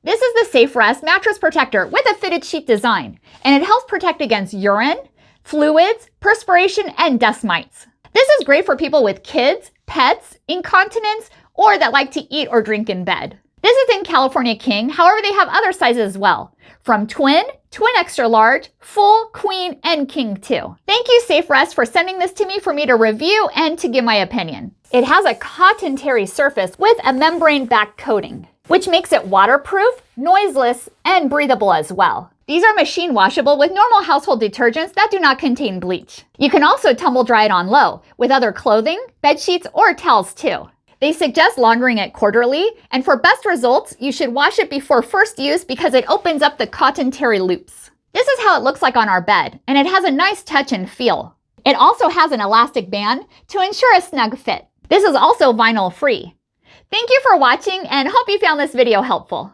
This is the Safe Rest Mattress Protector with a fitted sheet design, and it helps protect against urine, fluids, perspiration, and dust mites. This is great for people with kids, pets, incontinence, or that like to eat or drink in bed. This is in California King, however they have other sizes as well, from twin, twin extra large, full, queen, and king too. Thank you Safe Rest for sending this to me for me to review and to give my opinion. It has a cotton terry surface with a membrane back coating, which makes it waterproof, noiseless, and breathable as well. These are machine washable with normal household detergents that do not contain bleach. You can also tumble dry it on low with other clothing, bed sheets, or towels too. They suggest laundering it quarterly, and for best results, you should wash it before first use because it opens up the cotton terry loops. This is how it looks like on our bed, and it has a nice touch and feel. It also has an elastic band to ensure a snug fit. This is also vinyl free. Thank you for watching and hope you found this video helpful.